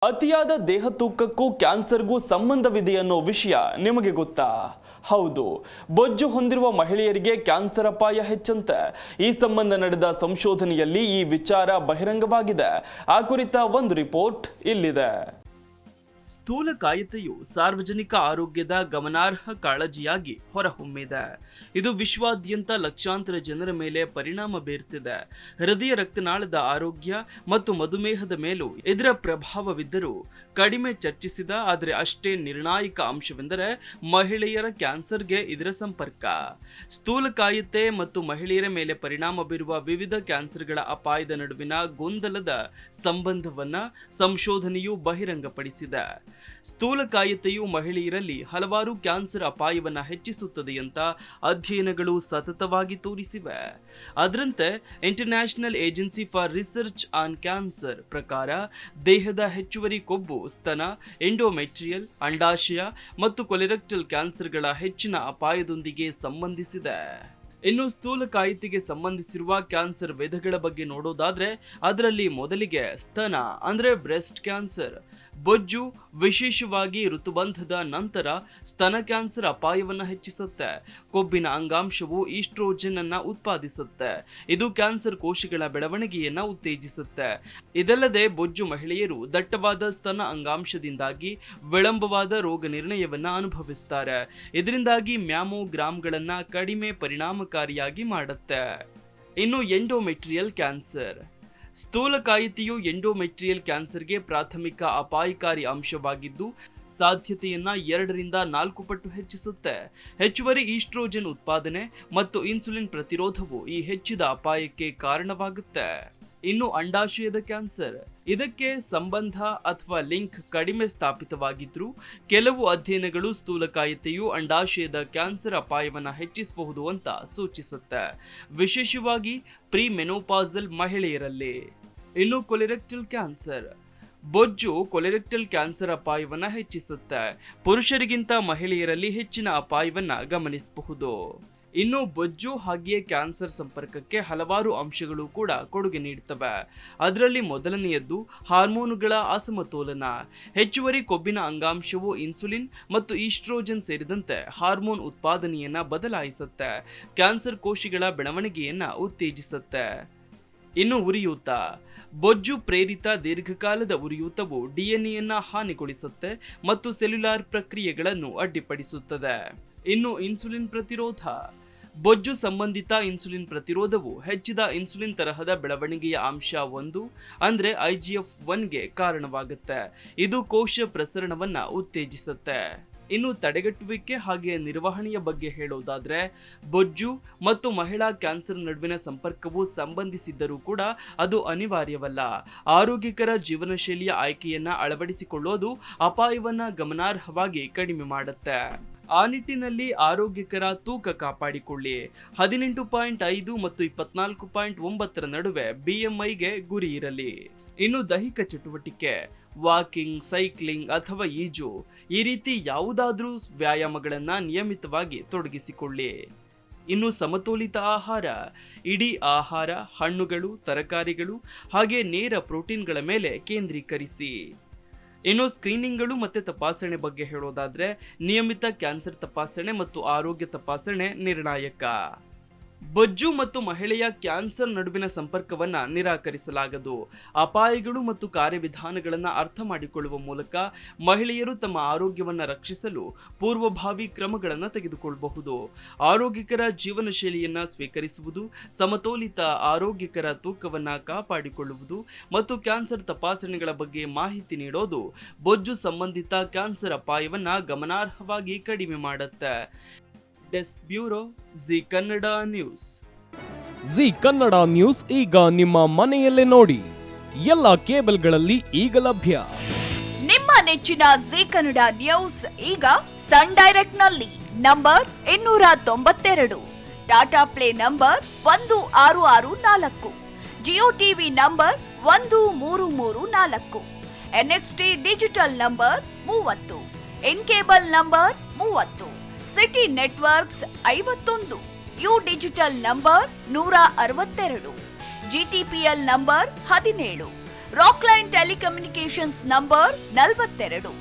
ಅತಿಯಾದ ದೇಹ ತೂಕಕ್ಕೂ ಕ್ಯಾನ್ಸರ್ಗೂ ಸಂಬಂಧವಿದೆ ಅನ್ನೋ ವಿಷಯ ನಿಮಗೆ ಗೊತ್ತಾ? ಹೌದು, ಬೊಜ್ಜು ಹೊಂದಿರುವ ಮಹಿಳೆಯರಿಗೆ ಕ್ಯಾನ್ಸರ್ ಅಪಾಯ ಹೆಚ್ಚಂತೆ. ಈ ಸಂಬಂಧ ನಡೆದ ಸಂಶೋಧನೆಯಲ್ಲಿ ಈ ವಿಚಾರ ಬಹಿರಂಗವಾಗಿದೆ. ಆ ಕುರಿತ ಒಂದು ರಿಪೋರ್ಟ್ ಇಲ್ಲಿದೆ. ಸ್ಥೂಲಕಾಯತೆಯು ಸಾರ್ವಜನಿಕ ಆರೋಗ್ಯದ ಗಮನಾರ್ಹ ಕಾಳಜಿಯಾಗಿ ಹೊರಹೊಮ್ಮಿದೆ. ಇದು ವಿಶ್ವಾದ್ಯಂತ ಲಕ್ಷಾಂತರ ಜನರ ಮೇಲೆ ಪರಿಣಾಮ ಬೀರುತ್ತಿದೆ. ಹೃದಯ ರಕ್ತನಾಳದ ಆರೋಗ್ಯ ಮತ್ತು ಮಧುಮೇಹದ ಮೇಲೂ ಇದರ ಪ್ರಭಾವವಿದ್ದರೂ ಕಡಿಮೆ ಚರ್ಚಿಸಿದ ಆದರೆ ಅಷ್ಟೇ ನಿರ್ಣಾಯಕ ಅಂಶವೆಂದರೆ ಮಹಿಳೆಯರ ಕ್ಯಾನ್ಸರ್ಗೆ ಇದರ ಸಂಪರ್ಕ. ಸ್ಥೂಲಕಾಯತೆ ಮತ್ತು ಮಹಿಳೆಯರ ಮೇಲೆ ಪರಿಣಾಮ ಬೀರುವ ವಿವಿಧ ಕ್ಯಾನ್ಸರ್ಗಳ ಅಪಾಯದ ನಡುವಿನ ಗೊಂದಲದ ಸಂಬಂಧವನ್ನ ಸಂಶೋಧನೆಯು ಬಹಿರಂಗಪಡಿಸಿದೆ. ಸ್ಥೂಲಕಾಯತೆಯು ಮಹಿಳೆಯರಲ್ಲಿ ಹಲವಾರು ಕ್ಯಾನ್ಸರ್ ಅಪಾಯವನ್ನು ಹೆಚ್ಚಿಸುತ್ತದೆ ಅಂತ ಅಧ್ಯಯನಗಳು ಸತತವಾಗಿ ತೋರಿಸಿವೆ. ಅದರಂತೆ international agency for research on cancer ಪ್ರಕಾರ ದೇಹದ ಹೆಚ್ಚುವರಿ ಕೊಬ್ಬು ಸ್ತನ, ಎಂಡೋಮೆಟ್ರಿಯಲ್, ಅಂಡಾಶಯ ಮತ್ತು ಕೊಲೆರೆಕ್ಟಲ್ ಕ್ಯಾನ್ಸರ್ಗಳ ಹೆಚ್ಚಿನ ಅಪಾಯದೊಂದಿಗೆ ಸಂಬಂಧಿಸಿದೆ. ಇನ್ನು ಸ್ಥೂಲಕಾಯತೆಗೆ ಸಂಬಂಧಿಸಿರುವ ಕ್ಯಾನ್ಸರ್ ವಿಧಗಳ ಬಗ್ಗೆ ನೋಡೋದಾದ್ರೆ ಅದರಲ್ಲಿ ಮೊದಲಿಗೆ ಸ್ತನ ಅಂದ್ರೆ ಬ್ರೆಸ್ಟ್ ಕ್ಯಾನ್ಸರ್. ಬೊಜ್ಜು ವಿಶೇಷವಾಗಿ ಋತುಬಂಧದ ನಂತರ ಸ್ತನ ಕ್ಯಾನ್ಸರ್ ಅಪಾಯವನ್ನು ಹೆಚ್ಚಿಸುತ್ತೆ. ಕೊಬ್ಬಿನ ಅಂಗಾಂಶವು ಈಸ್ಟ್ರೋಜನ್ ಅನ್ನ ಉತ್ಪಾದಿಸುತ್ತೆ. ಇದು ಕ್ಯಾನ್ಸರ್ ಕೋಶಗಳ ಬೆಳವಣಿಗೆಯನ್ನ ಉತ್ತೇಜಿಸುತ್ತೆ. ಇದಲ್ಲದೆ ಬೊಜ್ಜು ಮಹಿಳೆಯರು ದಟ್ಟವಾದ ಸ್ತನ ಅಂಗಾಂಶದಿಂದಾಗಿ ವಿಳಂಬವಾದ ರೋಗ ನಿರ್ಣಯವನ್ನ ಅನುಭವಿಸ್ತಾರೆ. ಇದರಿಂದಾಗಿ ಮ್ಯಾಮೋಗ್ರಾಮ್ಗಳನ್ನ ಕಡಿಮೆ ಪರಿಣಾಮಕಾರಿಯಾಗಿ ಮಾಡುತ್ತೆ. ಇನ್ನು ಎಂಡೋಮೆಟ್ರಿಯಲ್ ಕ್ಯಾನ್ಸರ್. ಸ್ಥೂಲಕಾಯತೆಯು ಎಂಡೋಮೆಟ್ರಿಯಲ್ ಕ್ಯಾನ್ಸರ್ಗೆ ಪ್ರಾಥಮಿಕ ಅಪಾಯಕಾರಿ ಅಂಶವಾಗಿದ್ದು ಸಾಧ್ಯತೆಯನ್ನ 2 ರಿಂದ 4 ಪಟ್ಟು ಹೆಚ್ಚಿಸುತ್ತೆ. ಹೆಚ್ಚುವರಿ ಈಸ್ಟ್ರೋಜನ್ ಉತ್ಪಾದನೆ ಮತ್ತು ಇನ್ಸುಲಿನ್ ಪ್ರತಿರೋಧವು ಈ ಹೆಚ್ಚಿದ ಅಪಾಯಕ್ಕೆ ಕಾರಣವಾಗುತ್ತೆ. ಇನ್ನು ಅಂಡಾಶಯದ ಕ್ಯಾನ್ಸರ್. ಇದಕ್ಕೆ ಸಂಬಂಧ ಅಥವಾ ಲಿಂಕ್ ಕಡಿಮೆ ಸ್ಥಾಪಿತವಾಗಿದ್ರೂ ಕೆಲವು ಅಧ್ಯಯನಗಳು ಸ್ಥೂಲಕಾಯತೆಯು ಅಂಡಾಶಯದ ಕ್ಯಾನ್ಸರ್ ಅಪಾಯವನ್ನು ಹೆಚ್ಚಿಸಬಹುದು ಅಂತ ಸೂಚಿಸುತ್ತೆ, ವಿಶೇಷವಾಗಿ ಪ್ರೀ ಮೆನೋಪಾಸಲ್ ಮಹಿಳೆಯರಲ್ಲಿ. ಇನ್ನು ಕೊಲೆರೆಕ್ಟಲ್ ಕ್ಯಾನ್ಸರ್. ಬೊಜ್ಜು ಕೊಲೆರೆಕ್ಟಲ್ ಕ್ಯಾನ್ಸರ್ ಅಪಾಯವನ್ನ ಹೆಚ್ಚಿಸುತ್ತೆ. ಪುರುಷರಿಗಿಂತ ಮಹಿಳೆಯರಲ್ಲಿ ಹೆಚ್ಚಿನ ಅಪಾಯವನ್ನ ಗಮನಿಸಬಹುದು. ಇನ್ನು ಬೊಜ್ಜು ಹಾಗೆಯೇ ಕ್ಯಾನ್ಸರ್ ಸಂಪರ್ಕಕ್ಕೆ ಹಲವಾರು ಅಂಶಗಳು ಕೂಡ ಕೊಡುಗೆ ನೀಡುತ್ತವೆ. ಅದರಲ್ಲಿ ಮೊದಲನೆಯದ್ದು ಹಾರ್ಮೋನುಗಳ ಅಸಮತೋಲನ. ಹೆಚ್ಚುವರಿ ಕೊಬ್ಬಿನ ಅಂಗಾಂಶವು ಇನ್ಸುಲಿನ್ ಮತ್ತು ಈಸ್ಟ್ರೋಜನ್ ಸೇರಿದಂತೆ ಹಾರ್ಮೋನ್ ಉತ್ಪಾದನೆಯನ್ನ ಬದಲಾಯಿಸುತ್ತೆ. ಕ್ಯಾನ್ಸರ್ ಕೋಶಗಳ ಬೆಳವಣಿಗೆಯನ್ನ ಉತ್ತೇಜಿಸುತ್ತೆ. ಇನ್ನು ಉರಿಯೂತ. ಬೊಜ್ಜು ಪ್ರೇರಿತ ದೀರ್ಘಕಾಲದ ಉರಿಯೂತವು ಡಿಎನ್ಎಯನ್ನ ಹಾನಿಗೊಳಿಸುತ್ತೆ ಮತ್ತು ಸೆಲ್ಯುಲಾರ್ ಪ್ರಕ್ರಿಯೆಗಳನ್ನು ಅಡ್ಡಿಪಡಿಸುತ್ತದೆ. ಇನ್ನು ಇನ್ಸುಲಿನ್ ಪ್ರತಿರೋಧ. ಬೊಜ್ಜು ಸಂಬಂಧಿತ ಇನ್ಸುಲಿನ್ ಪ್ರತಿರೋಧವು ಹೆಚ್ಚಿದ ಇನ್ಸುಲಿನ್ ತರಹದ ಬೆಳವಣಿಗೆಯ ಅಂಶ 1 ಅಂದ್ರೆ IGF-1ಗೆ ಕಾರಣವಾಗುತ್ತೆ. ಇದು ಕೋಶ ಪ್ರಸರಣವನ್ನ ಉತ್ತೇಜಿಸುತ್ತೆ. ಇನ್ನು ತಡೆಗಟ್ಟುವಿಕೆ ಹಾಗೆ ನಿರ್ವಹಣೆಯ ಬಗ್ಗೆ ಹೇಳೋದಾದ್ರೆ ಬೊಜ್ಜು ಮತ್ತು ಮಹಿಳಾ ಕ್ಯಾನ್ಸರ್ ನಡುವಿನ ಸಂಪರ್ಕವು ಸಂಬಂಧಿಸಿದ್ದರೂ ಕೂಡ ಅದು ಅನಿವಾರ್ಯವಲ್ಲ. ಆರೋಗ್ಯಕರ ಜೀವನ ಶೈಲಿಯ ಆಯ್ಕೆಯನ್ನ ಅಳವಡಿಸಿಕೊಳ್ಳೋದು ಅಪಾಯವನ್ನ ಗಮನಾರ್ಹವಾಗಿ ಕಡಿಮೆ ಮಾಡುತ್ತೆ. ಆ ನಿಟ್ಟಿನಲ್ಲಿ ಆರೋಗ್ಯಕರ ತೂಕ ಕಾಪಾಡಿಕೊಳ್ಳಿ. 18.5 ಮತ್ತು 24.9 ನಡುವೆ BMIಗೆ ಗುರಿ ಇರಲಿ. ಇನ್ನು ದೈಹಿಕ ಚಟುವಟಿಕೆ. ವಾಕಿಂಗ್, ಸೈಕ್ಲಿಂಗ್ ಅಥವಾ ಈಜು ಈ ರೀತಿ ಯಾವುದಾದ್ರೂ ವ್ಯಾಯಾಮಗಳನ್ನ ನಿಯಮಿತವಾಗಿ ತೊಡಗಿಸಿಕೊಳ್ಳಿ. ಇನ್ನು ಸಮತೋಲಿತ ಆಹಾರ. ಇಡೀ ಆಹಾರ, ಹಣ್ಣುಗಳು, ತರಕಾರಿಗಳು ಹಾಗೆ ನೇರ ಪ್ರೋಟೀನ್ಗಳ ಮೇಲೆ ಕೇಂದ್ರೀಕರಿಸಿ. ಇನ್ನು ಸ್ಕ್ರೀನಿಂಗ್ಗಳು ಮತ್ತೆ ತಪಾಸಣೆ ಬಗ್ಗೆ ಹೇಳೋದಾದ್ರೆ ನಿಯಮಿತ ಕ್ಯಾನ್ಸರ್ ತಪಾಸಣೆ ಮತ್ತು ಆರೋಗ್ಯ ತಪಾಸಣೆ ನಿರ್ಣಾಯಕ. ಬೊಜ್ಜು ಮತ್ತು ಮಹಿಳೆಯ ಕ್ಯಾನ್ಸರ್ ನಡುವಿನ ಸಂಪರ್ಕವನ್ನ ನಿರಾಕರಿಸಲಾಗದು. ಅಪಾಯಗಳು ಮತ್ತು ಕಾರ್ಯವಿಧಾನಗಳನ್ನು ಅರ್ಥ ಮಾಡಿಕೊಳ್ಳುವ ಮೂಲಕ ಮಹಿಳೆಯರು ತಮ್ಮ ಆರೋಗ್ಯವನ್ನ ರಕ್ಷಿಸಲು ಪೂರ್ವಭಾವಿ ಕ್ರಮಗಳನ್ನು ತೆಗೆದುಕೊಳ್ಳಬಹುದು. ಆರೋಗ್ಯಕರ ಜೀವನ ಶೈಲಿಯನ್ನ ಸ್ವೀಕರಿಸುವುದು, ಸಮತೋಲಿತ ಆರೋಗ್ಯಕರ ತೂಕವನ್ನ ಕಾಪಾಡಿಕೊಳ್ಳುವುದು ಮತ್ತು ಕ್ಯಾನ್ಸರ್ ತಪಾಸಣೆಗಳ ಬಗ್ಗೆ ಮಾಹಿತಿ ನೀಡೋದು ಬೊಜ್ಜು ಸಂಬಂಧಿತ ಕ್ಯಾನ್ಸರ್ ಅಪಾಯವನ್ನ ಗಮನಾರ್ಹವಾಗಿ ಕಡಿಮೆ ಮಾಡುತ್ತೆ. Desk bureau, G Kannada news. G Kannada news ಈಗ ನಿಮ್ಮ ಮನೆಯಲ್ಲೇ ನೋಡಿ. ಎಲ್ಲ ಕೇಬಲ್ಗಳಲ್ಲಿ ಈಗ ಲಭ್ಯ. ನಿಮ್ಮ ನೆಚ್ಚಿನ ಜಿ ಕನ್ನಡ ನ್ಯೂಸ್ ಈಗ ಸನ್ ಡೈರೆಕ್ಟ್ ನಲ್ಲಿ number 292, Tata play number 1664, Jio TV number 1334, NXT digital number 30, in cable number 30, city networks 51, U digital number 162, GTPL number 17, Rockline telecommunications number 42,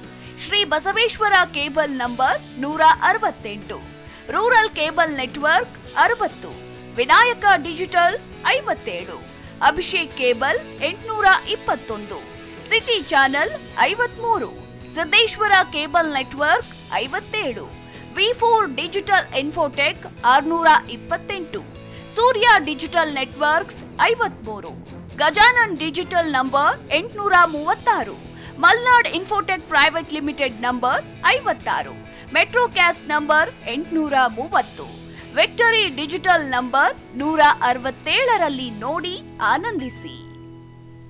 Shri Basaveshwara cable number 168, rural cable network 60, Vinayaka digital 57, Abhishek cable 821, city channel 53, Siddeshwara cable network 57, V4 digital Infotech 628, Surya digital networks 53, Gajanan digital number 836, Malnad Infotech Private Limited number 56, Metrocast number 830, Victory Digital number 167ರಲ್ಲಿ ನೋಡಿ ಆನಂದಿಸಿ.